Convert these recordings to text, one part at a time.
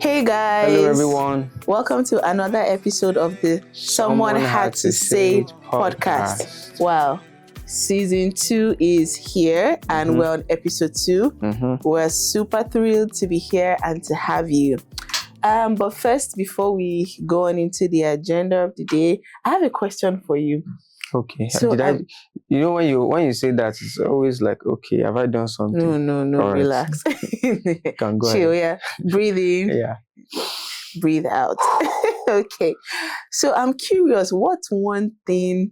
Hey guys. Hello everyone. Welcome to another episode of the Someone Had to Say podcast. Wow. Season 2 is here and we're on episode 2. We're super thrilled to be here and to have you. But first, before we go on into the agenda of the day, I have a question for you. Okay. So when you say that, it's always like, okay, have I done something? No, All right. relax. Can go Chill, ahead. yeah. Breathe in. Yeah. Breathe out. Okay. So I'm curious, what's one thing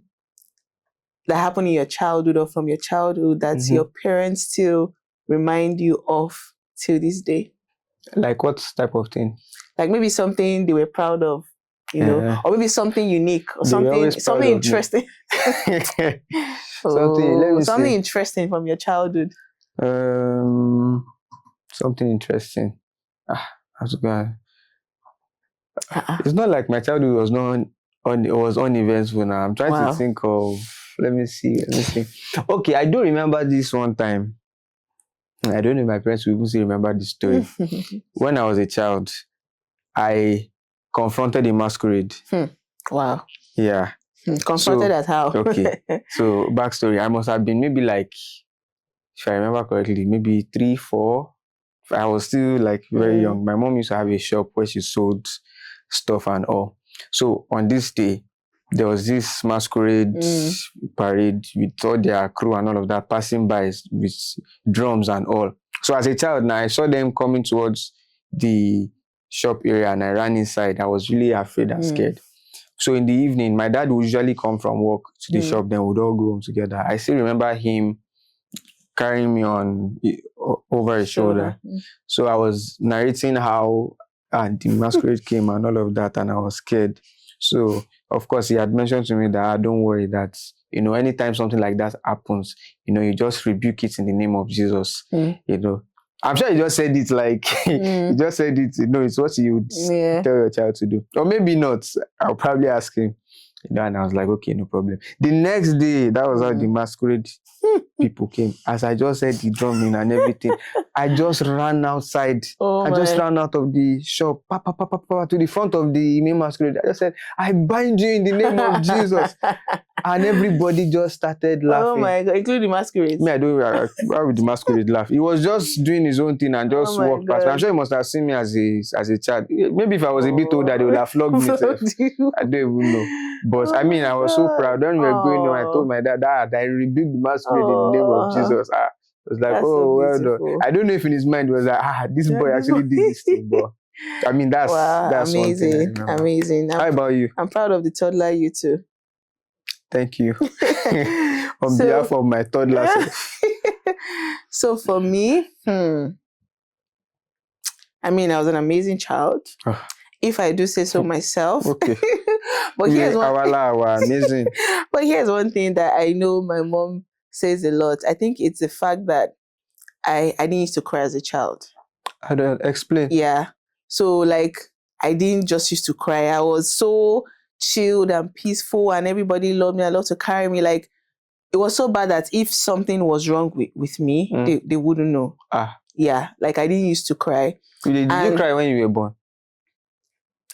that happened in your childhood or from your childhood that your parents still remind you of till this day? Like what type of thing? Like maybe something they were proud of, or maybe something unique or something interesting. Something interesting from your childhood. Something interesting. It's not like my childhood was was uneventful now. I'm trying to think of. Let me see. Okay, I do remember this one time. I don't know if my parents will even still remember this story. When I was a child, I confronted a masquerade. Wow. Yeah. Confronted as how? Okay. So backstory, I must have been maybe like, if I remember correctly, maybe 3, 4. I was still like very young. My mom used to have a shop where she sold stuff and all. So on this day, there was this masquerade parade with all their crew and all of that passing by with drums and all. So as a child now, I saw them coming towards the shop area and I ran inside. I was really afraid and scared. So in the evening, my dad would usually come from work to the shop, then we'd all go home together. I still remember him carrying me over his shoulder. So I was narrating how the masquerade came and all of that, and I was scared. So of course he had mentioned to me that don't worry, that anytime something like that happens, you just rebuke it in the name of Jesus. I'm sure you just said it like you just said it, it's what you would tell your child to do. Or maybe not. I'll probably ask him. And I was like, okay, no problem. The next day, that was how the masquerade people came. As I just said the drumming and everything, I just ran outside. I just ran out of the shop, to the front of the main masquerade. I just said, I bind you in the name of Jesus. And everybody just started laughing. Oh my God, including the masquerade. Me, I don't know why would the masquerade laugh. He was just doing his own thing and just walked past. I'm sure he must have seen me as a child. Maybe if I was a bit older, they would have flogged me. I don't even know. But I mean, I was so proud. When we were going on, I told my dad, I rebuked the masquerade in the name of Jesus. I was like, well done. I don't know if in his mind he was like, this boy actually did this thing. But I mean, that's amazing. Amazing. How about you? I'm proud of the toddler you too. Thank you. On behalf of my toddler. So for me, I mean, I was an amazing child. If I do say so myself. Okay. But here's amazing. But here's one thing that I know my mom says a lot. I think it's the fact that I didn't used to cry as a child. I don't explain. Yeah. So like I didn't just used to cry. I was so chilled and peaceful and everybody loved me. I loved to carry me. Like it was so bad that if something was wrong with me, they wouldn't know. Yeah. Like I didn't used to cry. Did you cry when you were born?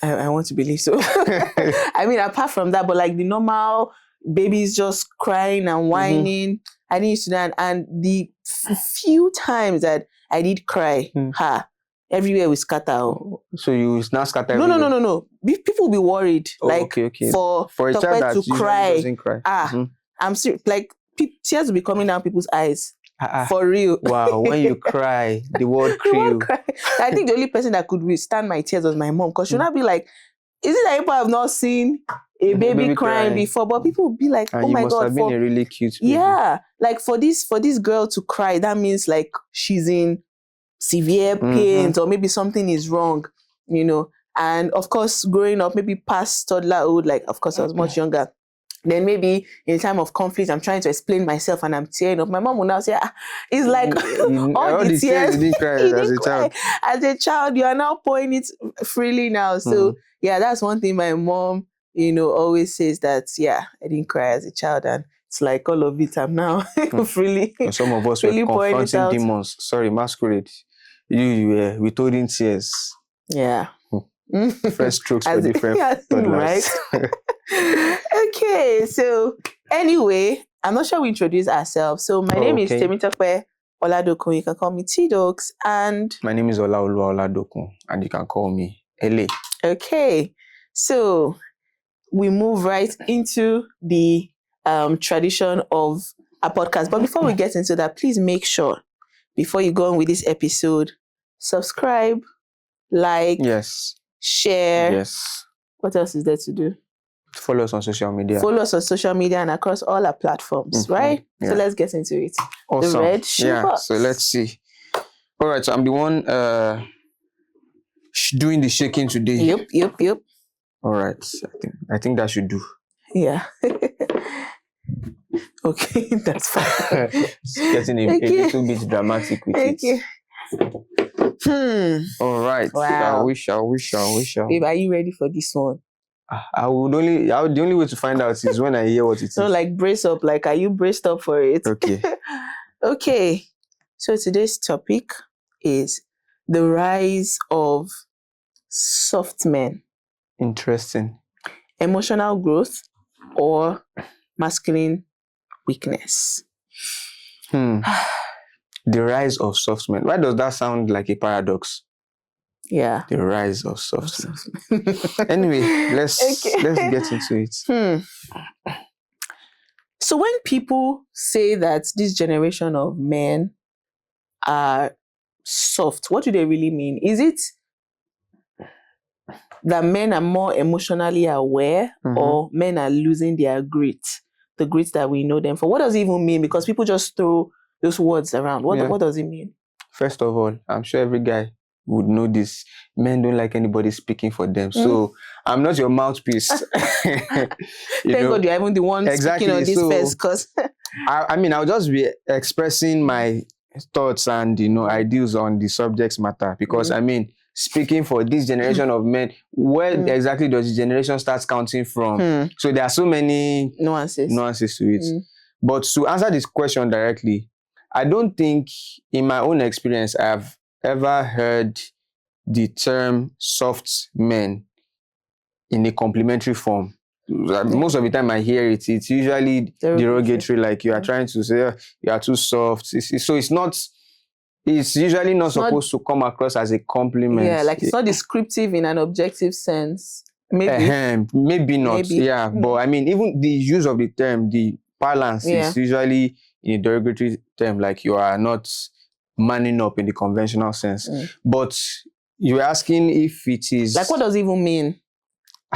I want to believe so. I mean, apart from that, but like the normal babies just crying and whining, I didn't used to do that. And the few times that I did cry, everywhere we scatter. So you now scatter? No. People will be worried. Okay. For a child that to cry. Doesn't cry. I'm serious. Like tears will be coming down people's eyes. For real. Wow, when you cry, the word cry. I think the only person that could withstand my tears was my mom, because she'll not be like, is it that people have not seen a baby crying before? But people would be like, and oh my God. You must have been a really cute baby. Yeah. Like for this girl to cry, that means like she's in severe pain or maybe something is wrong, And of course, growing up, maybe past toddlerhood, like of course I was much younger. Then maybe in time of conflict, I'm trying to explain myself and I'm tearing up. My mom will now say, it's like all the tears. You didn't cry as a child. As a child, you are now pouring it freely now. So yeah, that's one thing my mom, always says that, I didn't cry as a child. And it's like all of it, I'm now freely. And some of us were confronting demons. Sorry, masquerade. We told in tears. Yeah. Different strokes for different toddlers. Right. Okay, so anyway, I'm not sure we introduce ourselves. So my name is Temitope Olaoluwa. You can call me T-Dogs. And my name is Olaoluwa and you can call me LA. Okay, so we move right into the tradition of a podcast. But before we get into that, please make sure, before you go on with this episode, subscribe, like, yes, share. Yes. What else is there to do? Follow us on social media. Follow us on social media and across all our platforms, right? Yeah. So let's get into it. Awesome. The red shoebox. So let's see. All right, so I'm the one doing the shaking today. Yep. All right, I think that should do. Yeah. Okay, that's fine. It's getting a little bit dramatic with it. All right. Wow. Shall we? Babe, are you ready for this one? The only way to find out is when I hear what it is. So like brace up, like are you braced up for it? Okay. Okay. So today's topic is the rise of soft men. Interesting. Emotional growth or masculine weakness. The rise of soft men. Why does that sound like a paradox? Yeah. The rise of soft men. Anyway, let's get into it. So when people say that this generation of men are soft, what do they really mean? Is it that men are more emotionally aware or men are losing their grit, the grit that we know them for? What does it even mean? Because people just throw those words around. What does it mean? First of all, I'm sure every guy would know this. Men don't like anybody speaking for them. So I'm not your mouthpiece. Thank God you're even the one speaking on this first. Because I'll just be expressing my thoughts and ideals on the subject matter. Because speaking for this generation of men, where exactly does the generation start counting from? So there are so many nuances to it. But to answer this question directly, I don't think in my own experience I've ever heard the term soft men in a complimentary form. Most of the time I hear it, it's usually derogatory, like you are trying to say you are too soft. It's usually not supposed to come across as a compliment. Yeah, like it's not descriptive in an objective sense. Maybe not. Yeah, but even the use of the term, the balance is usually in a derogatory term, like you are not manning up in the conventional sense. But you're asking if it is... Like, what does it even mean?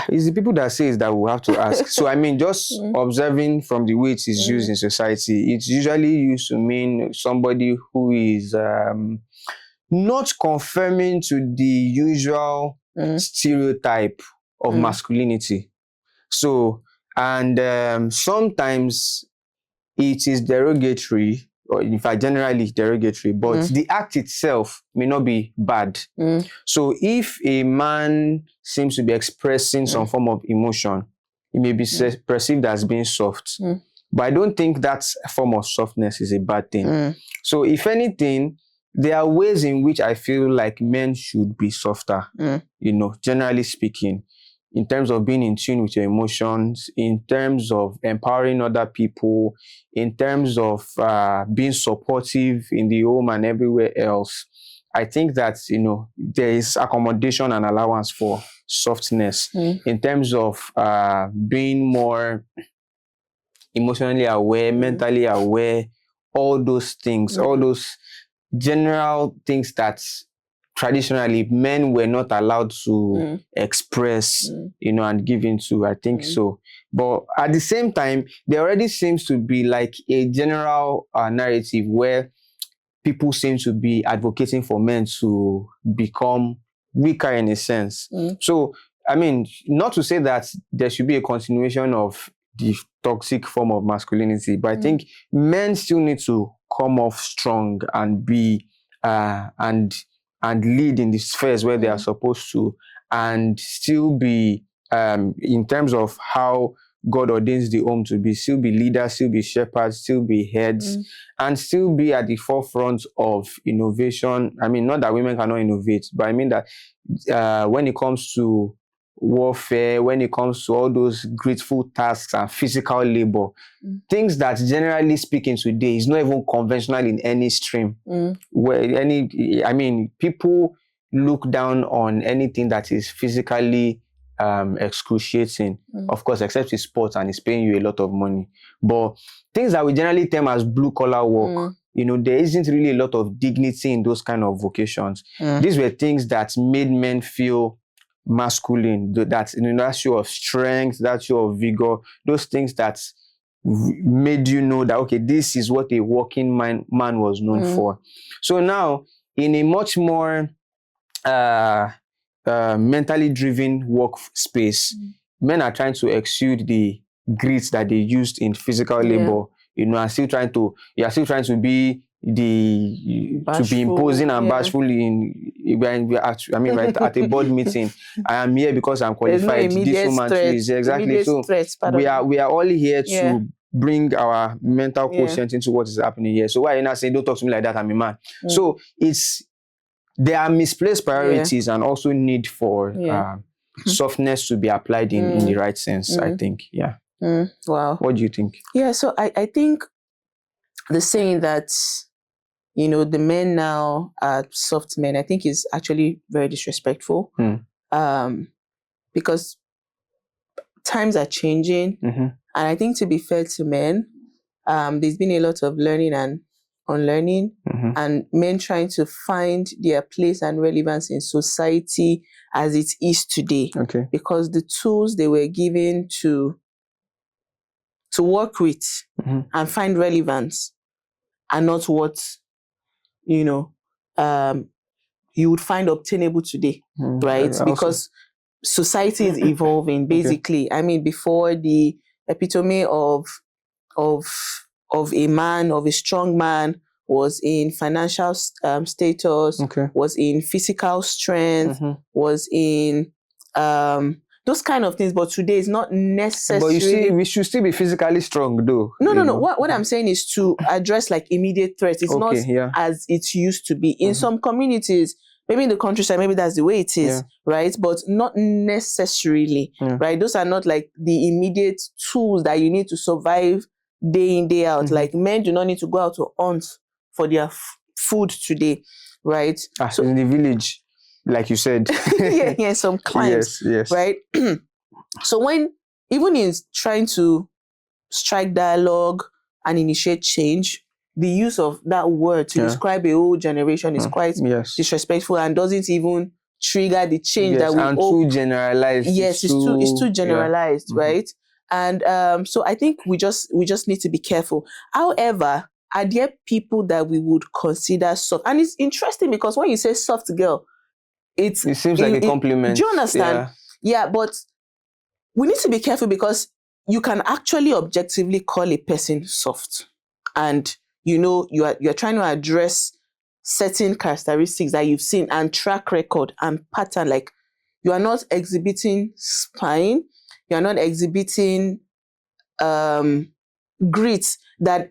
It's the people that say it that we have to ask. So, just observing from the way it is used in society, it's usually used to mean somebody who is not conforming to the usual stereotype of masculinity. So, and sometimes it is derogatory, or in fact, generally derogatory, but the act itself may not be bad. So if a man seems to be expressing some form of emotion, it may be perceived as being soft. But I don't think that form of softness is a bad thing. So if anything, there are ways in which I feel like men should be softer, generally speaking, in terms of being in tune with your emotions, in terms of empowering other people, in terms of being supportive in the home and everywhere else. I think that, there is accommodation and allowance for softness in terms of being more emotionally aware, mentally aware, all those things, all those general things that traditionally men were not allowed to express, and give into. I think so. But at the same time, there already seems to be like a general narrative where people seem to be advocating for men to become weaker in a sense. So, not to say that there should be a continuation of the toxic form of masculinity, but I think men still need to come off strong and be and lead in the spheres where they are supposed to, and still be in terms of how God ordains the home to be, still be leaders, still be shepherds, still be heads, and still be at the forefront of innovation. I mean, not that women cannot innovate, but I mean that when it comes to warfare, when it comes to all those grateful tasks and physical labor, things that generally speaking today is not even conventional in any stream. People look down on anything that is physically excruciating, of course, except it's sports and it's paying you a lot of money. But things that we generally term as blue collar work, there isn't really a lot of dignity in those kind of vocations. These were things that made men feel masculine, that show of strength, that show of vigor, those things that made you know that, okay, this is what a working man was known for. So now, in a much more mentally driven workspace, men are trying to exude the grit that they used in physical labor. You are still trying to be to be imposing and bashful right at a board meeting. I am here because I'm qualified. This woman too is exactly so. We are all here to bring our mental quotient into what is happening here. So why are you not saying, don't talk to me like that, I'm a man? So there are misplaced priorities and also need for softness to be applied in the right sense, I think. Wow. What do you think? So I think the saying that the men now are soft men, I think is actually very disrespectful. Because times are changing. And I think, to be fair to men, there's been a lot of learning and unlearning, and men trying to find their place and relevance in society as it is today. Because the tools they were given to work with and find relevance are not what you would find obtainable today, right? Because society is evolving, basically. I mean, before, the epitome of a man, of a strong man, was in financial status, was in physical strength, was in those kind of things. But today is not necessary. But you see, we should still be physically strong, though. No. What I'm saying is to address like immediate threats. It's not as it used to be. In some communities, maybe in the countryside, maybe that's the way it is, right? But not necessarily, right? Those are not like the immediate tools that you need to survive day in, day out. Like, men do not need to go out to hunt for their food today, right? So in the village, like you said. Some clients, right? So when, even in trying to strike dialogue and initiate change, the use of that word to describe a whole generation is quite disrespectful and doesn't even trigger the change that we all... too generalized. Yes, it's too generalized, right? And so I think we just need to be careful. However, are there people that we would consider soft? And it's interesting because when you say soft girl, it seems like a compliment. Do you understand? Yeah, but we need to be careful because you can actually objectively call a person soft, and you're trying to address certain characteristics that you've seen and track record and pattern. Like, you are not exhibiting spine, you are not exhibiting grit that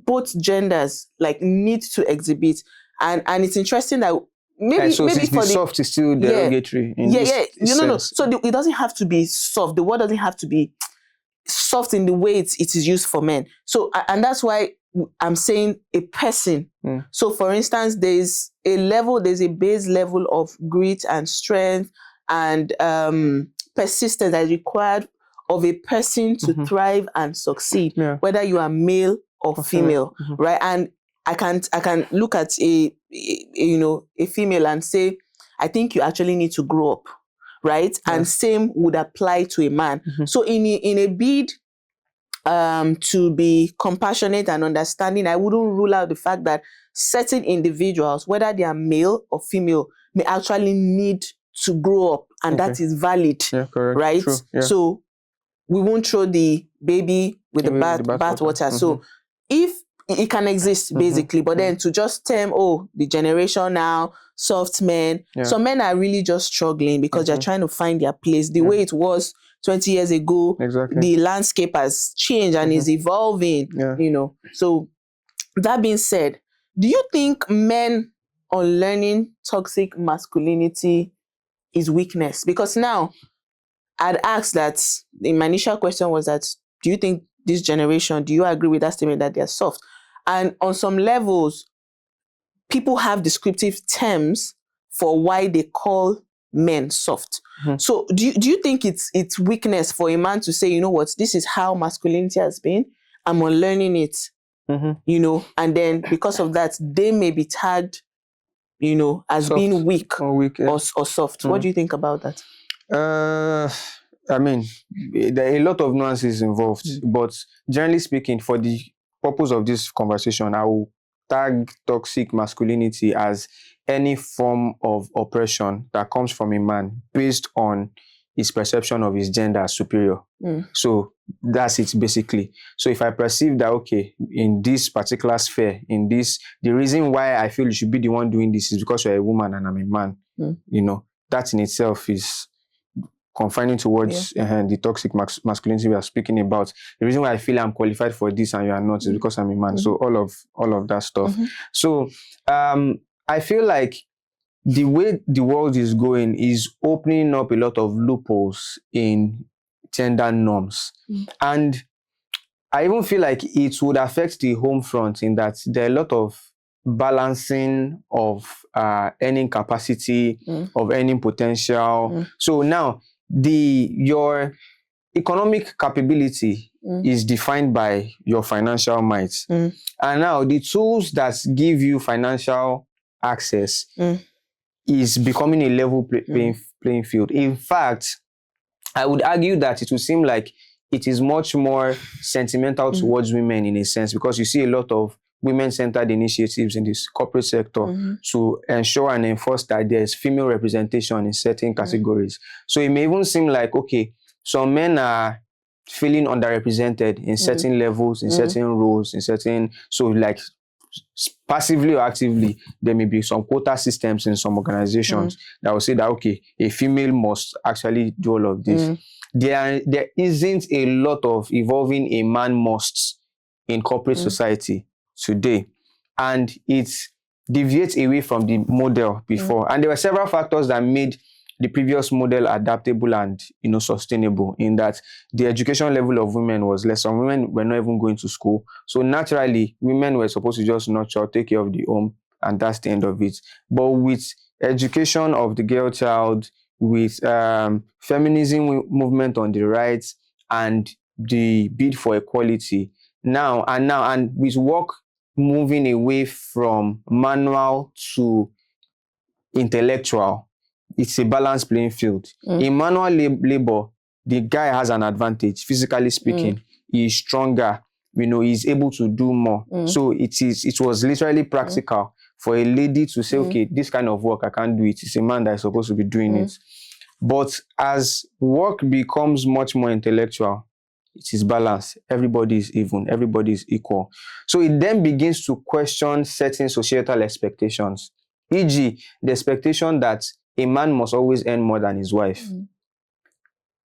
both genders like need to exhibit, and it's interesting that maybe for the soft is still derogatory. No. So it doesn't have to be soft. The word doesn't have to be soft in the way it is used for men. So, and that's why I'm saying a person. So, for instance, there's a base level of grit and strength and persistence that is required of a person to thrive and succeed, whether you are male or female, right? And I can look at a female and say, I think you actually need to grow up, right? And same would apply to a man. So in a bid to be compassionate and understanding, I wouldn't rule out the fact that certain individuals, whether they are male or female, may actually need to grow up, and that is valid, right? True. So we won't throw the baby with the bath water. So if it can exist basically, but then to just term, the generation now, soft men. Some men are really just struggling because they're trying to find their place. The way it was 20 years ago, the landscape has changed and is evolving, you know. So that being said, do you think men unlearning toxic masculinity is weakness? Because now I'd asked that, in my initial question was that, do you think this generation, do you agree with that statement that they're soft? And on some levels, people have descriptive terms for why they call men soft. So do you think it's weakness for a man to say, you know what, this is how masculinity has been, I'm unlearning it, you know, and then because of that, they may be tagged, you know, as soft, being weak or soft. What do you think about that? I mean, there are a lot of nuances involved, but generally speaking, for the purpose of this conversation, I will tag toxic masculinity as any form of oppression that comes from a man based on his perception of his gender as superior. So that's it basically. So if I perceive that, okay, in this particular sphere, the reason why I feel you should be the one doing this is because you're a woman and I'm a man, you know, that in itself is confining towards the toxic masculinity we are speaking about. The reason why I feel I'm qualified for this and you are not is because I'm a man. So all of that stuff. So I feel like the way the world is going is opening up a lot of loopholes in gender norms. And I even feel like it would affect the home front in that there are a lot of balancing of earning capacity, of earning potential. So now your economic capability is defined by your financial might. And now the tools that give you financial access is becoming a level playing field. In fact, I would argue that it would seem like it is much more sentimental towards women in a sense, because you see a lot of women-centered initiatives in this corporate sector to ensure and enforce that there's female representation in certain categories. So it may even seem like, okay, some men are feeling underrepresented in certain levels, in certain roles, in certain, so like passively or actively, there may be some quota systems in some organizations that will say that, okay, a female must actually do all of this. There isn't a lot of evolving a man must in corporate society today, and it deviates away from the model before. And there were several factors that made the previous model adaptable and, you know, sustainable, in that the education level of women was less. Some women were not even going to school, so naturally women were supposed to just nurture, take care of the home, and that's the end of it. But with education of the girl child, with feminism movement on the right, and the bid for equality, and with work moving away from manual to intellectual, it's a balanced playing field. In manual labor, the guy has an advantage, physically speaking. He is stronger, you know, he's able to do more. So it was literally practical for a lady to say, okay, this kind of work, I can't do it. It's a man that is supposed to be doing it. But as work becomes much more intellectual, it is balanced. Everybody is even. Everybody is equal. So it then begins to question certain societal expectations, e.g., the expectation that a man must always earn more than his wife.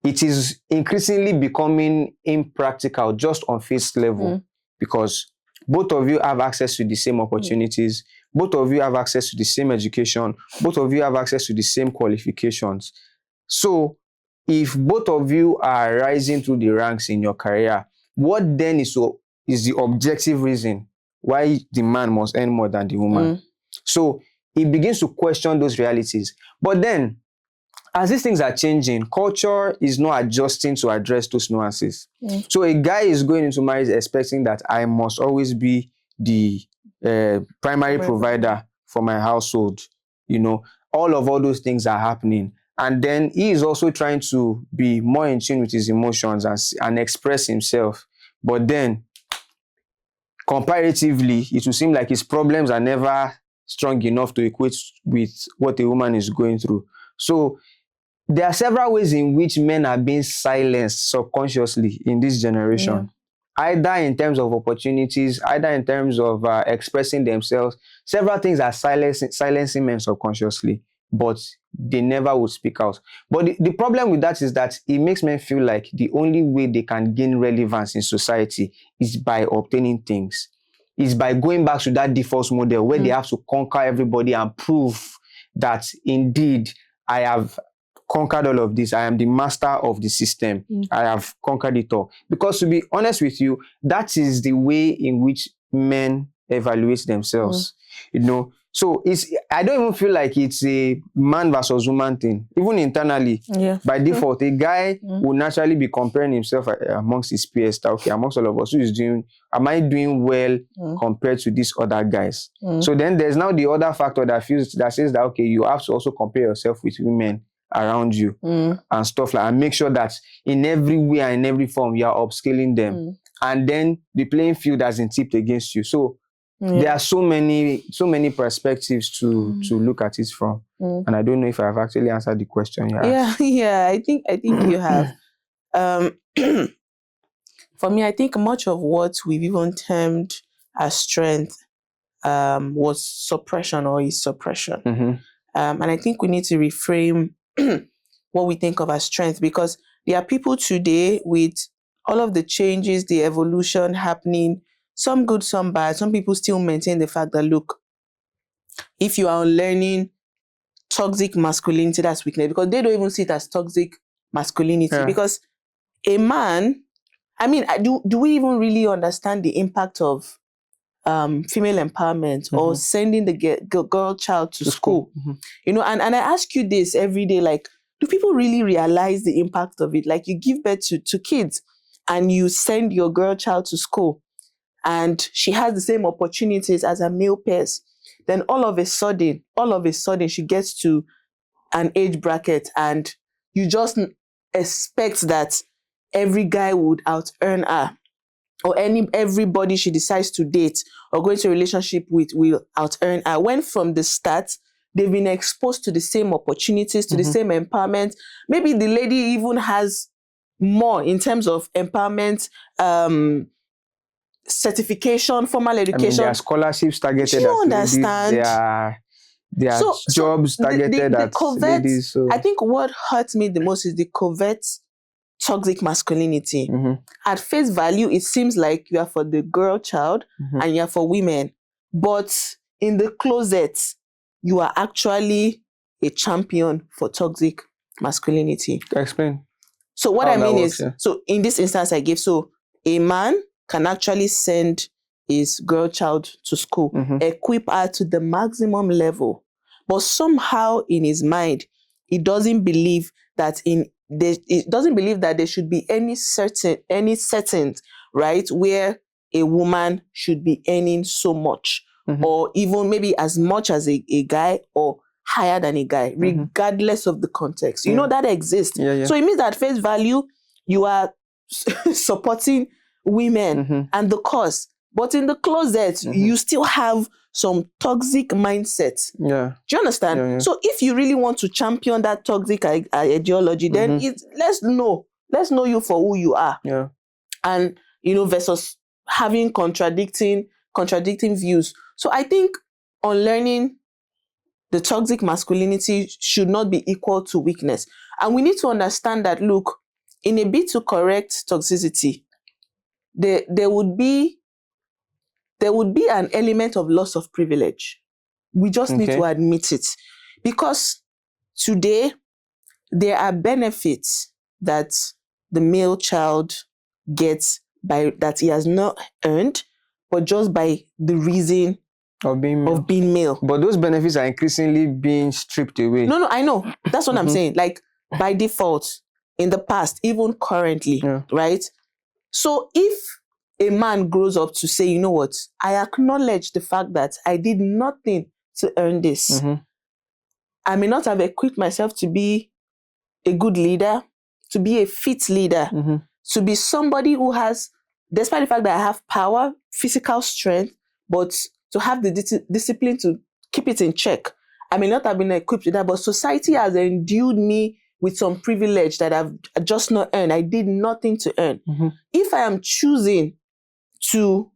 It is increasingly becoming impractical just on face level, because both of you have access to the same opportunities, both of you have access to the same education, both of you have access to the same qualifications. So if both of you are rising through the ranks in your career, what then is the objective reason why the man must earn more than the woman? So it begins to question those realities. But then, as these things are changing, culture is not adjusting to address those nuances. So a guy is going into marriage expecting that I must always be the primary provider for my household. You know, all those things are happening. And then he is also trying to be more in tune with his emotions and express himself. But then, comparatively, it will seem like his problems are never strong enough to equate with what a woman is going through. So there are several ways in which men are being silenced subconsciously in this generation. either in terms of opportunities, either in terms of expressing themselves. Several things are silencing men subconsciously, but they never would speak out. But the problem with that is that it makes men feel like the only way they can gain relevance in society is by obtaining things, is by going back to that default model where they have to conquer everybody and prove that indeed I have conquered all of this. I am the master of the system. I have conquered it all. Because to be honest with you, that is the way in which men evaluate themselves. You know, so I don't even feel like it's a man versus woman thing. Even internally, by default, a guy will naturally be comparing himself amongst his peers. Okay, amongst all of us, am I doing well compared to these other guys? So then there's now the other factor that says that, okay, you have to also compare yourself with women around you and stuff like, and make sure that in every way and in every form you are upscaling them, and then the playing field hasn't tipped against you. So there are so many perspectives to look at it from, and I don't know if I've actually answered the question you asked. I think you have. For me, I think much of what we've even termed as strength was suppression or is suppression. And I think we need to reframe what we think of as strength, because there are people today with all of the changes, the evolution happening, some good, some bad. Some people still maintain the fact that, look, if you are unlearning toxic masculinity, that's weakness, because they don't even see it as toxic masculinity. Because a man, I mean, do we even really understand the impact of female empowerment or sending the girl child to school? You know, and I ask you this every day, like, do people really realize the impact of it? Like, you give birth to kids and you send your girl child to school and she has the same opportunities as her male peers. Then all of a sudden, she gets to an age bracket and you just expect that every guy would out-earn her, or everybody she decides to date or go into a relationship with will out-earn her, when from the start, they've been exposed to the same opportunities, to the same empowerment. Maybe the lady even has more in terms of empowerment, certification, formal education. I mean, there are scholarships targeted Do you understand? There are jobs targeted at ladies. So I think what hurts me the most is the covert toxic masculinity. At face value, it seems like you are for the girl child and you are for women. But in the closet, you are actually a champion for toxic masculinity. Explain. So what I mean is, so in this instance I gave, so a man can actually send his girl child to school, equip her to the maximum level. But somehow in his mind, he doesn't believe that there should be any certain right where a woman should be earning so much, or even maybe as much as a guy, or higher than a guy, regardless of the context. You know that exists. So it means that face value, you are supporting women and the cause. But in the closet, you still have some toxic mindset. Do you understand? So if you really want to champion that toxic ideology, then let's know you for who you are. And, you know, versus having contradicting views. So I think unlearning the toxic masculinity should not be equal to weakness. And we need to understand that, look, in a bid to correct toxicity, there would be an element of loss of privilege. We just need to admit it. Because today, there are benefits that the male child gets that he has not earned, but just by the reason of being male. But those benefits are increasingly being stripped away. No, I know. That's what I'm saying. Like, by default, in the past, even currently, right? So if a man grows up to say, you know what, I acknowledge the fact that I did nothing to earn this. I may not have equipped myself to be a good leader, to be a fit leader, to be somebody who has, despite the fact that I have power, physical strength, but to have the discipline to keep it in check. I may not have been equipped with that, but society has endued me with some privilege that I've just not earned. I did nothing to earn. If I am choosing to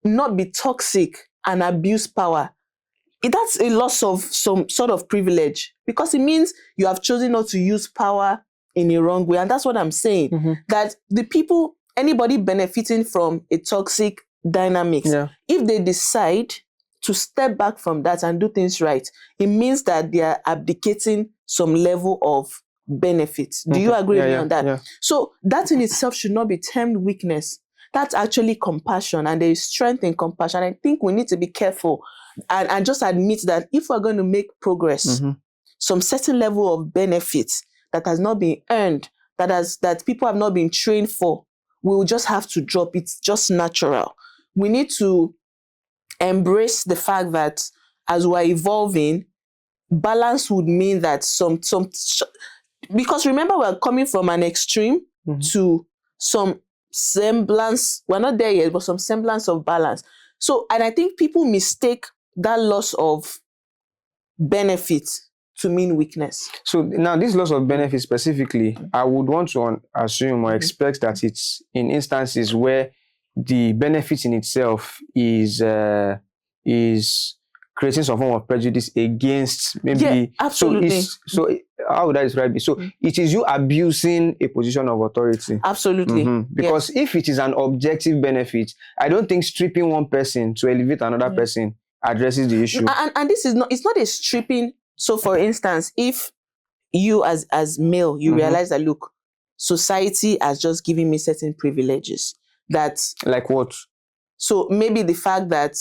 not be toxic and abuse power, that's a loss of some sort of privilege, because it means you have chosen not to use power in a wrong way. And that's what I'm saying, that the people, anybody benefiting from a toxic dynamics, if they decide to step back from that and do things right, it means that they are abdicating some level of benefit. Do you agree with me on that? Yeah. So that in itself should not be termed weakness. That's actually compassion, and there is strength in compassion. I think we need to be careful and just admit that if we're going to make progress, some certain level of benefits that has not been earned, that people have not been trained for, we will just have to drop. It's just natural. We need to embrace the fact that as we're evolving, balance would mean that because remember, we're coming from an extreme to some semblance. We're not there yet, but some semblance of balance. So, and I think people mistake that loss of benefit to mean weakness. So now this loss of benefit specifically, I would want to assume or expect that it's in instances where the benefit in itself is creating some form of prejudice against maybe. Yeah, absolutely. So how would I describe it? So it is you abusing a position of authority. Absolutely. Because if it is an objective benefit, I don't think stripping one person to elevate another person addresses the issue. And this is not, it's not a stripping. So for instance, if you as male, you realize that, look, society has just given me certain privileges. Like what? So maybe the fact that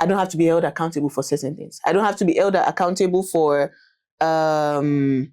I don't have to be held accountable for certain things. I don't have to be held accountable for failure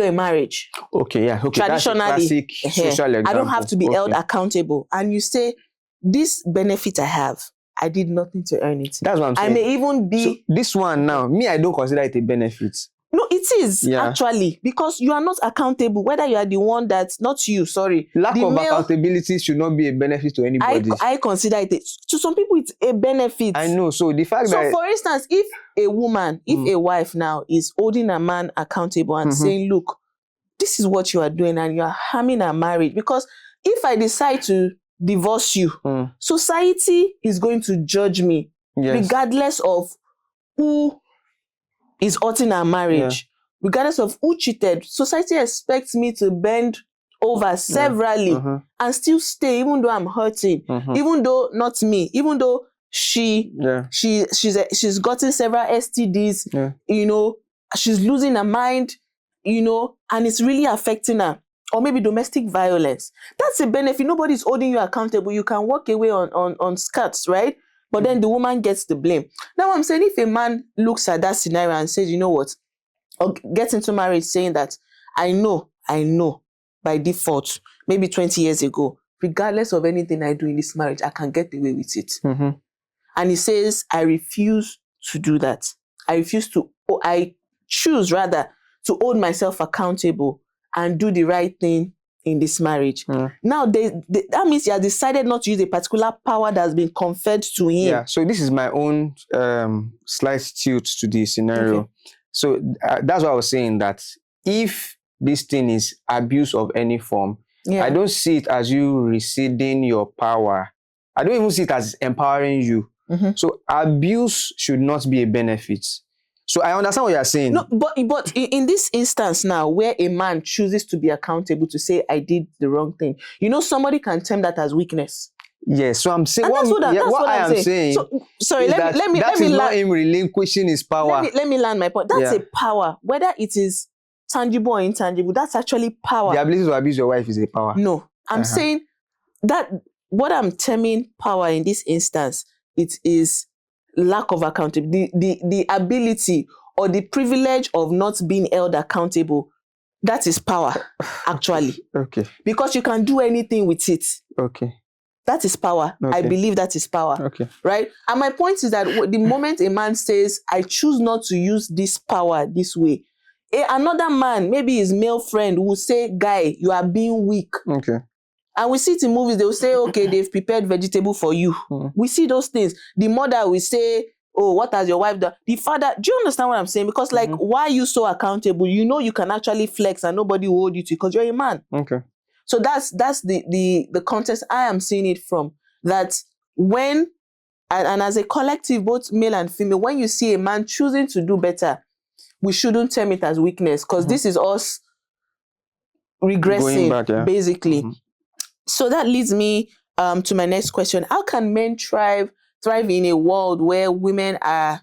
in marriage. Okay, yeah. Okay, traditionally, that's a classic social example. I don't have to be held accountable. And you say, this benefit I have, I did nothing to earn it. That's what I'm saying. I may even be... So this one now, me, I don't consider it a benefit. No, it is actually, because you are not accountable, whether you are the one that's not you, sorry. Lack of accountability should not be a benefit to anybody. I consider it, to some people, it's a benefit. I know, so the fact that... So for instance, if a woman, if a wife now is holding a man accountable and saying, look, this is what you are doing and you are harming our marriage, because if I decide to divorce you, society is going to judge me, regardless of who is hurting our marriage, regardless of who cheated. Society expects me to bend over severally and still stay, even though I'm hurting, even though not me, even though she's gotten several STDs, you know, she's losing her mind, you know, and it's really affecting her. Or maybe domestic violence. That's a benefit. Nobody's holding you accountable. You can walk away on skirts, right? But then the woman gets the blame. Now I'm saying, if a man looks at that scenario and says, you know what, or gets into marriage saying that, I know, by default, maybe 20 years ago, regardless of anything I do in this marriage, I can get away with it. And he says, I refuse to do that. I choose rather to hold myself accountable and do the right thing in this marriage. Now, that means he has decided not to use a particular power that's been conferred to him. Yeah, so this is my own slight tilt to the scenario. Okay. So that's what I was saying, that if this thing is abuse of any form, I don't see it as you receding your power. I don't even see it as empowering you. So abuse should not be a benefit. So I understand what you're saying. No, but in this instance now, where a man chooses to be accountable, to say, I did the wrong thing, you know, somebody can term that as weakness. Yes, so I'm saying, what I am saying. So, sorry, let me not him relinquishing his power. Let me land my point. That's a power, whether it is tangible or intangible. That's actually power. The ability to abuse your wife is a power. No, I'm saying that what I'm terming power in this instance, it is lack of accountability, the ability or the privilege of not being held accountable. That is power, actually. Okay. Because you can do anything with it. Okay. That is power. Okay. I believe that is power. Okay. Right? And my point is that the moment a man says, I choose not to use this power this way, another man, maybe his male friend, will say, guy, you are being weak. Okay. And we see it in movies, they will say, okay, they've prepared vegetable for you. We see those things. The mother will say, oh, what has your wife done? The father, do you understand what I'm saying? Because why are you so accountable? You know you can actually flex and nobody will hold you to, because you're a man. Okay. So that's the context I am seeing it from. That when and as a collective, both male and female, when you see a man choosing to do better, we shouldn't term it as weakness, because this is us regressing, back, yeah. basically. So that leads me to my next question. How can men thrive in a world where women are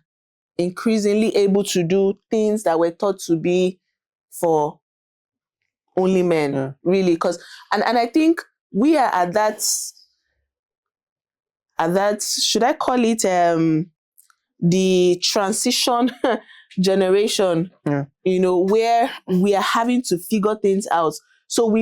increasingly able to do things that were thought to be for only men, really? Because and I think we are at that, should I call it the transition generation, where we are having to figure things out. So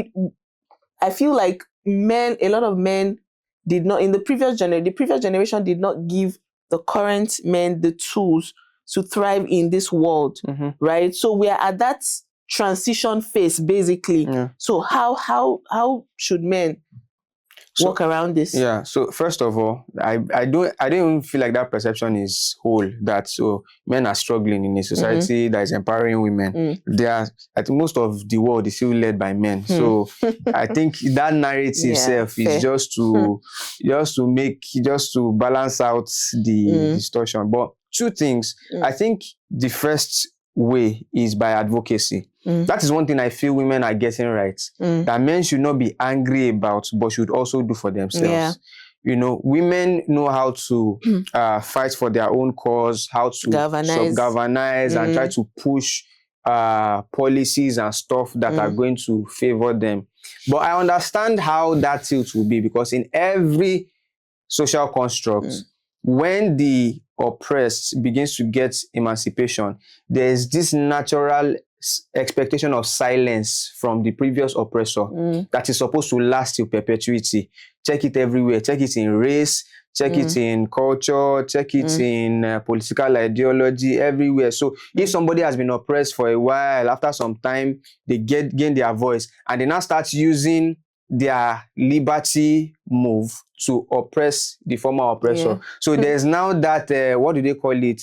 I feel like a lot of men did not, in the previous generation did not give the current men the tools to thrive in this world, right? So we are at that transition phase, basically. So how should men walk around this? Yeah. So first of all, I don't even feel like that perception is whole. That so men are struggling in a society that is empowering women. I think most of the world is still led by men. So I think that narrative itself is just to balance out the distortion. But two things. I think the first way is by advocacy. That is one thing I feel women are getting right. That men should not be angry about, but should also do for themselves. Women know how to fight for their own cause, how to galvanize and try to push policies and stuff that are going to favor them. But I understand how that tilt will be, because in every social construct, when the oppressed begins to get emancipation, there's this natural expectation of silence from the previous oppressor that is supposed to last till perpetuity. Check it everywhere. Check it in race, check it in culture, check it in political ideology, everywhere. So if somebody has been oppressed for a while, after some time, they gain their voice, and they now start using their liberty move to oppress the former oppressor. So there's now that, what do they call it?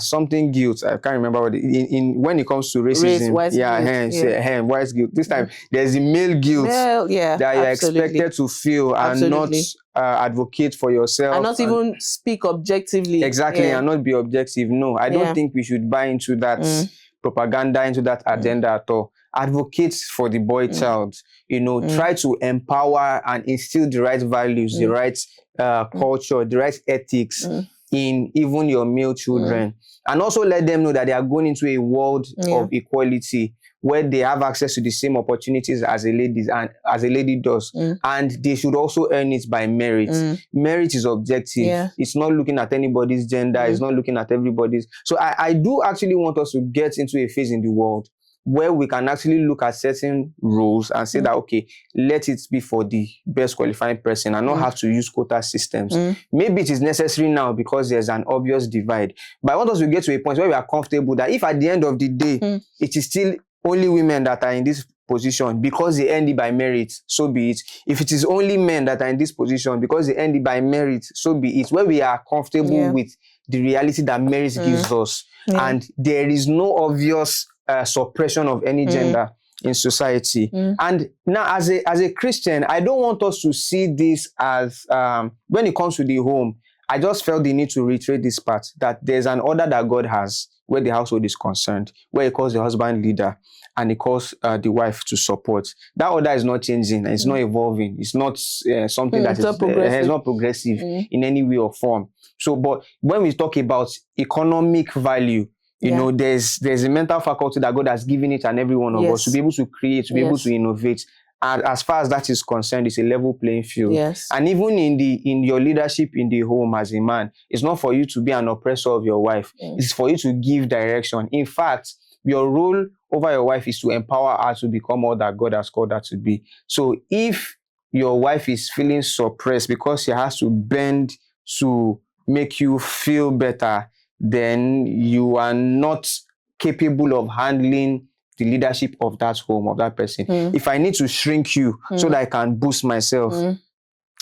Something guilt. I can't remember what when it comes to racism. White guilt. This time there's the male guilt that you're expected to feel and not advocate for yourself. And not even speak objectively. Exactly, and not be objective. No, I don't think we should buy into that propaganda, into that agenda at all. Advocate for the boy child, try to empower and instill the right values, the right culture, the right ethics in even your male children. And also let them know that they are going into a world of equality, where they have access to the same opportunities as a lady does. And they should also earn it by merit. Merit is objective. It's not looking at anybody's gender. It's not looking at everybody's. So I do actually want us to get into a phase in the world where we can actually look at certain roles and say that, okay, let it be for the best qualifying person and not have to use quota systems. Maybe it is necessary now because there's an obvious divide. But I want us to get to a point where we are comfortable that if at the end of the day, it is still only women that are in this position because they earned it by merit, so be it. If it is only men that are in this position because they earned it by merit, so be it. Where we are comfortable with the reality that merit gives us, and there is no obvious suppression of any gender in society. And now as a Christian, I don't want us to see this as when it comes to the home, I just felt the need to reiterate this part, that there's an order that God has where the household is concerned, where he calls the husband leader and he calls the wife to support. That order is not changing, it's not evolving, it's not something that is not progressive in any way or form. So, but when we talk about economic value, there's a mental faculty that God has given each and every one of us to be able to create, to be able to innovate. And as far as that is concerned, it's a level playing field. And even in your leadership in the home as a man, it's not for you to be an oppressor of your wife. It's for you to give direction. In fact, your role over your wife is to empower her to become all that God has called her to be. So if your wife is feeling suppressed because she has to bend to make you feel better, then you are not capable of handling the leadership of that home, of that person. If I need to shrink you so that I can boost myself,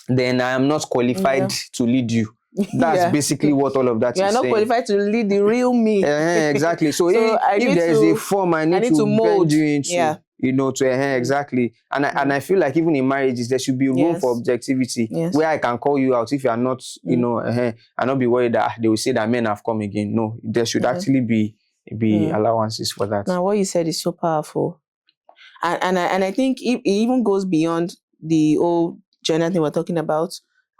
then I am not qualified to lead you. That's basically what all of that is saying. You are not qualified to lead the real me. Exactly. So if there is a form I need to mold you into, exactly. And I feel like even in marriages, there should be room for objectivity, where I can call you out if you are not, and not be worried that they will say that men have come again. No, there should actually be allowances for that. Now, what you said is so powerful. And I think it even goes beyond the whole gender thing we're talking about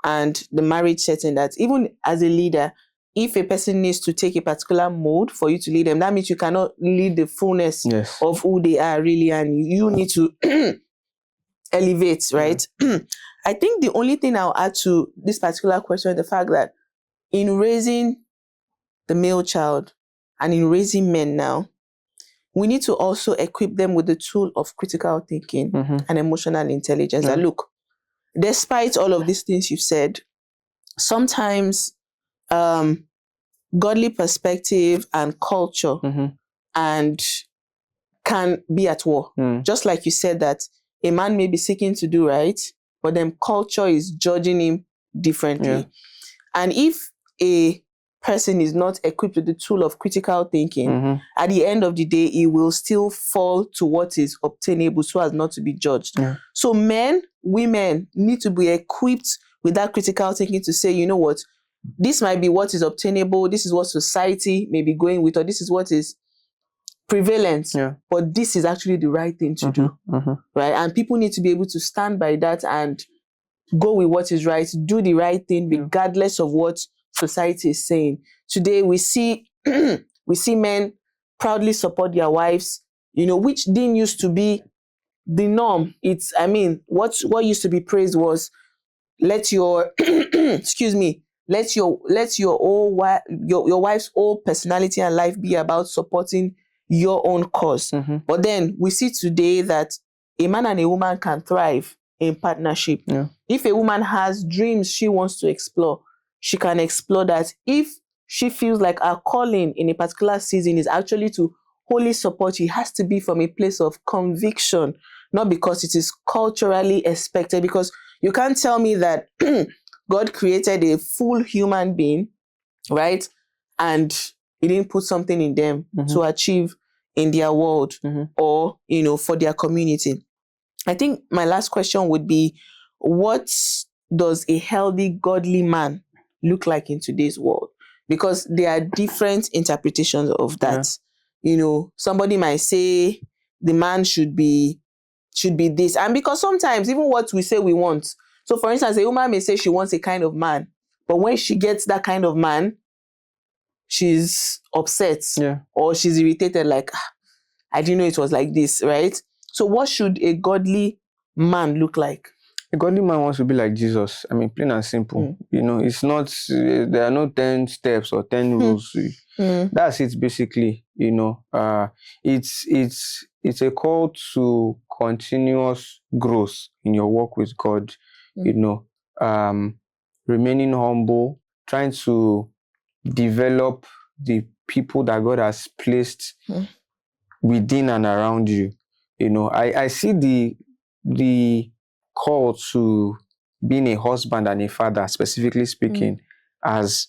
and the marriage setting, that even as a leader, if a person needs to take a particular mode for you to lead them, that means you cannot lead the fullness of who they are really, and you need to elevate, right? I think the only thing I'll add to this particular question is the fact that in raising the male child and in raising men now, we need to also equip them with the tool of critical thinking and emotional intelligence. And look, despite all of these things you've said, sometimes godly perspective and culture and can be at war. Just like you said that a man may be seeking to do right, but then culture is judging him differently. And if a person is not equipped with the tool of critical thinking, at the end of the day, he will still fall to what is obtainable so as not to be judged. So men, women need to be equipped with that critical thinking to say, you know what, this might be what is obtainable, this is what society may be going with, or this is what is prevalent, but this is actually the right thing to do, right? And people need to be able to stand by that and go with what is right, do the right thing regardless of what society is saying. Today we see men proudly support their wives, which didn't used to be the norm. It's, what used to be praised was let your let your wife's whole personality and life be about supporting your own cause. But then we see today that a man and a woman can thrive in partnership. If a woman has dreams she wants to explore, she can explore that. If she feels like her calling in a particular season is actually to wholly support you, it has to be from a place of conviction, not because it is culturally expected. Because you can't tell me that God created a full human being, right? And he didn't put something in them to achieve in their world or, for their community. I think my last question would be, what does a healthy, godly man look like in today's world? Because there are different interpretations of that. Somebody might say the man should be this. And because sometimes even what we say we want. So for instance, a woman may say she wants a kind of man, but when she gets that kind of man, she's upset or she's irritated, like, I didn't know it was like this, right? So what should a godly man look like? A godly man wants to be like Jesus. Plain and simple. It's not, there are no 10 steps or 10 rules. That's it, basically. It's a call to continuous growth in your work with God. Remaining humble, trying to develop the people that God has placed within and around you. I see the call to being a husband and a father, specifically speaking, as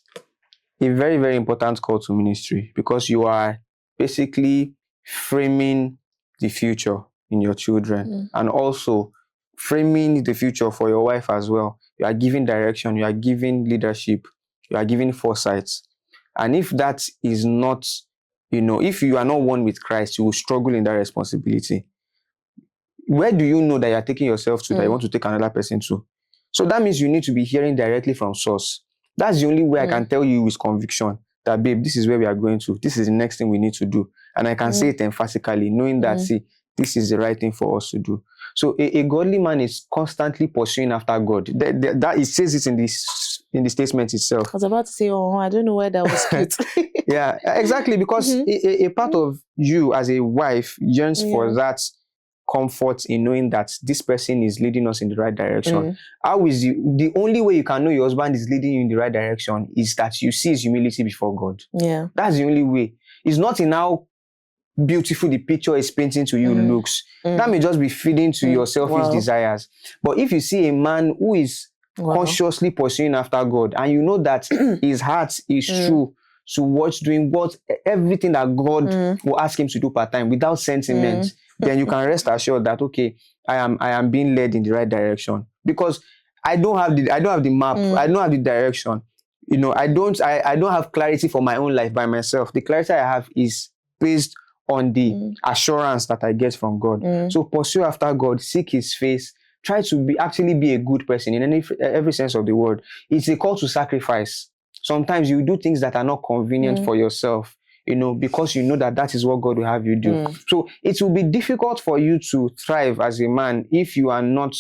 a very, very important call to ministry, because you are basically framing the future in your children and also framing the future for your wife as well. You are giving direction, you are giving leadership, you are giving foresight. And if that is not, if you are not one with Christ, you will struggle in that responsibility. Where do you know that you're taking yourself to that you want to take another person to? So that means you need to be hearing directly from source. That's the only way I can tell you with conviction that, babe, this is where we are going to. This is the next thing we need to do. And I can say it emphatically, knowing that, see, this is the right thing for us to do. So a godly man is constantly pursuing after God. That it says it in the statement itself. I was about to say, I don't know where that was put. Yeah, exactly. Because a part of you as a wife yearns for that comfort in knowing that this person is leading us in the right direction. How is the only way you can know your husband is leading you in the right direction is that you see his humility before God. Yeah. That's the only way. It's not in how beautiful the picture is painting to you looks. That may just be feeding to your selfish desires. But if you see a man who is consciously pursuing after God and you know that his heart is true to watch doing everything that God will ask him to do part time without sentiment, then you can rest assured that okay, I am being led in the right direction, because I don't have the map, I don't have the direction. You know, I don't have clarity for my own life by myself. The clarity I have is based on the assurance that I get from God. So pursue after God, seek his face, try to actually be a good person in every sense of the word. It's a call to sacrifice. Sometimes you do things that are not convenient for yourself, you know, because you know that is what God will have you do. So it will be difficult for you to thrive as a man if you are not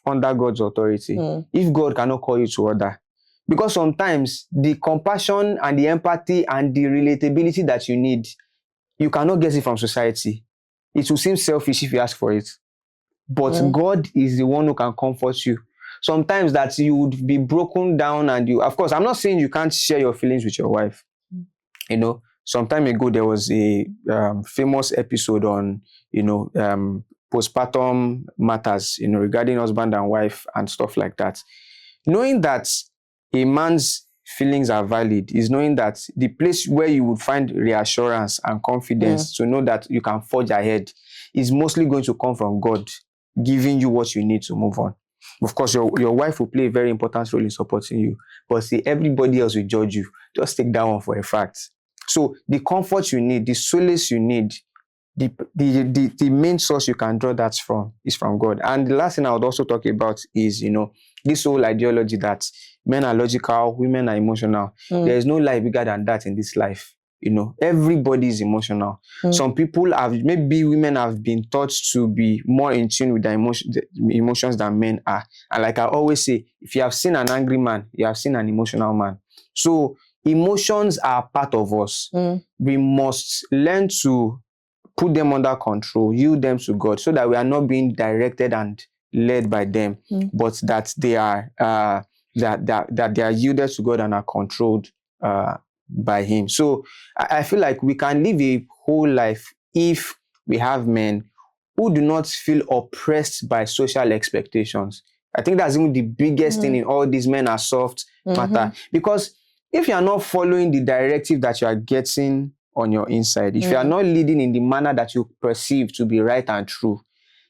under God's authority, if God cannot call you to order. Because sometimes the compassion and the empathy and the relatability that you need, you cannot get it from society. It will seem selfish if you ask for it. But God is the one who can comfort you. Sometimes that you would be broken down and of course, I'm not saying you can't share your feelings with your wife. You know, some time ago, there was a famous episode on, you know, postpartum matters, you know, regarding husband and wife and stuff like that. Knowing that a man's feelings are valid is knowing that the place where you would find reassurance and confidence to know that you can forge ahead is mostly going to come from God giving you what you need to move on. Of course, your wife will play a very important role in supporting you, but see, everybody else will judge you. Just take that one for a fact. So the comfort you need, the solace you need, the main source you can draw that from is from God. And the last thing I would also talk about is, you know, this whole ideology that men are logical, women are emotional. There is no life bigger than that in this life. You know, everybody is emotional. Some people maybe women have been taught to be more in tune with the emotions than men are. And like I always say, if you have seen an angry man, you have seen an emotional man. So emotions are part of us. We must learn to put them under control, yield them to God, so that we are not being directed and led by them, but that they are that they are yielded to God and are controlled by him. So I feel like we can live a whole life if we have men who do not feel oppressed by social expectations. I think that's even the biggest thing in all these men are soft matter. Because if you are not following the directive that you are getting on your inside, if you are not leading in the manner that you perceive to be right and true,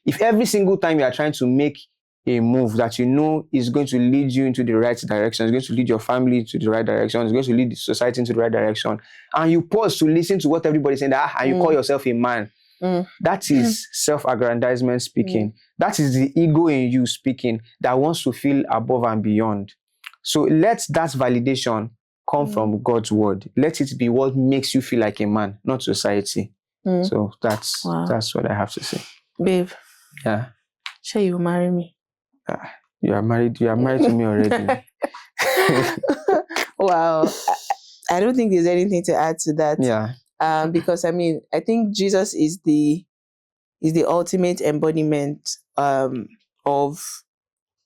if every single time you are trying to make a move that you know is going to lead you into the right direction, is going to lead your family to the right direction, is going to lead the society into the right direction, and you pause to listen to what everybody's saying, and you call yourself a man, that is self-aggrandizement speaking. That is the ego in you speaking that wants to feel above and beyond. So let that validation come from God's word. Let it be what makes you feel like a man, not society. So that's what I have to say. Babe. Yeah. Sure, you marry me. You are married to me already. Wow. I don't think there's anything to add to that. Yeah. Because I mean, I think Jesus is the ultimate embodiment of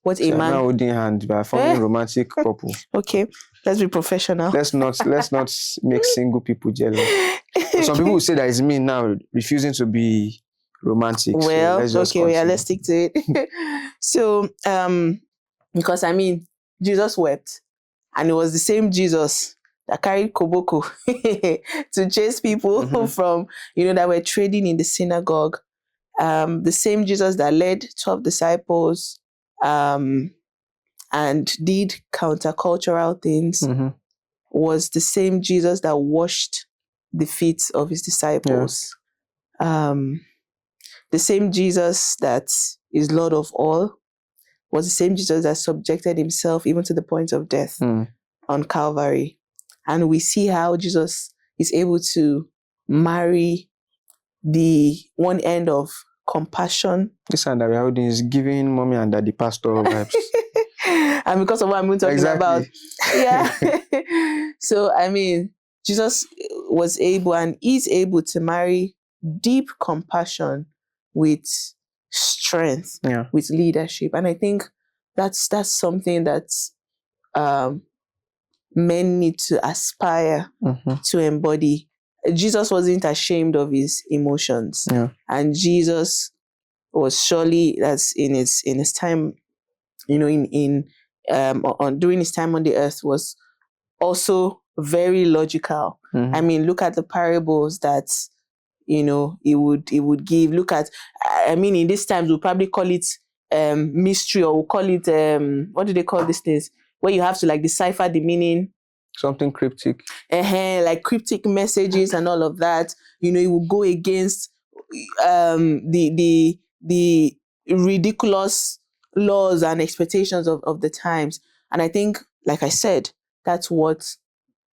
what a man. Now holding hand, we are forming romantic couple. Okay, let's be professional. Let's not make single people jealous. Some people will say that it's me now refusing to be romantic. Well, so let's stick to it. So, because I mean, Jesus wept, and it was the same Jesus that carried koboko to chase people from, that were trading in the synagogue. The same Jesus that led 12 disciples, and did countercultural things, was the same Jesus that washed the feet of his disciples. Yeah. The same Jesus that is Lord of all was the same Jesus that subjected himself even to the point of death on Calvary. And we see how Jesus is able to marry the one end of compassion. This hand that we're holding is giving mommy and daddy pastor vibes. And because of what I'm talking about. Yeah. So, I mean, Jesus was able and is able to marry deep compassion with strength, with leadership. And I think that's something that men need to aspire to embody. Jesus wasn't ashamed of his emotions. Yeah. And Jesus was surely, that's in his time, during his time on the earth, was also very logical. I mean, look at the parables that, you know, it would give. Look at, I mean, in these times, we'll probably call it mystery, or we'll call it, what do they call these things? Where you have to like decipher the meaning. Something cryptic. Like cryptic messages and all of that. You know, it will go against the ridiculous laws and expectations of the times. And I think, like I said, that's what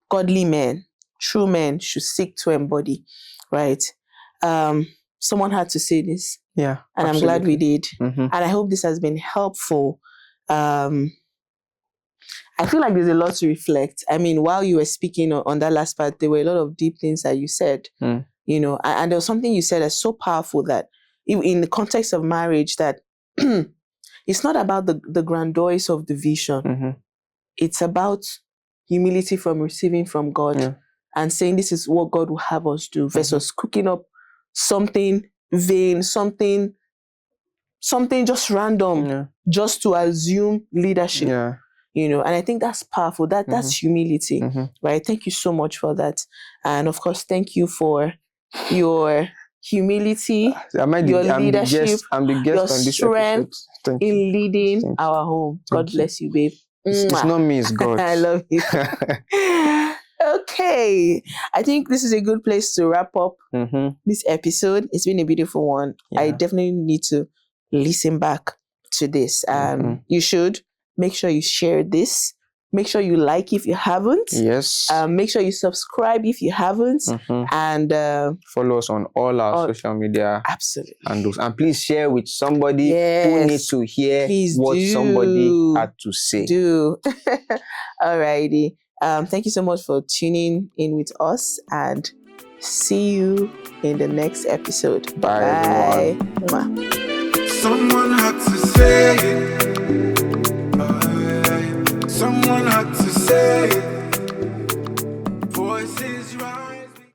godly men, true men, should seek to embody, right? Someone had to say this. Yeah. And absolutely. I'm glad we did. Mm-hmm. And I hope this has been helpful. I feel like there's a lot to reflect. I mean, while you were speaking on that last part, there were a lot of deep things that you said, you know, and there was something you said that's so powerful that in the context of marriage, that it's not about the grandeurs of the vision. Mm-hmm. It's about humility from receiving from God and saying this is what God will have us do versus cooking up something vain, something just random, just to assume leadership. Yeah. You know, and I think that's powerful. That's humility, right? Thank you so much for that. And of course, thank you for your humility, your leadership, I'm the guest your on this strength episode. in leading our home. God bless you, babe. It's not me, it's God. I love you. Okay. I think this is a good place to wrap up this episode. It's been a beautiful one. Yeah. I definitely need to listen back to this. You should. Make sure you share this. Make sure you like if you haven't. Yes. Make sure you subscribe if you haven't. And follow us on all our social media. Absolutely. And please share with somebody who needs to hear somebody had to say. Alrighty. Thank you so much for tuning in with us, and see you in the next episode. Bye. Everyone. Someone had to say it. Someone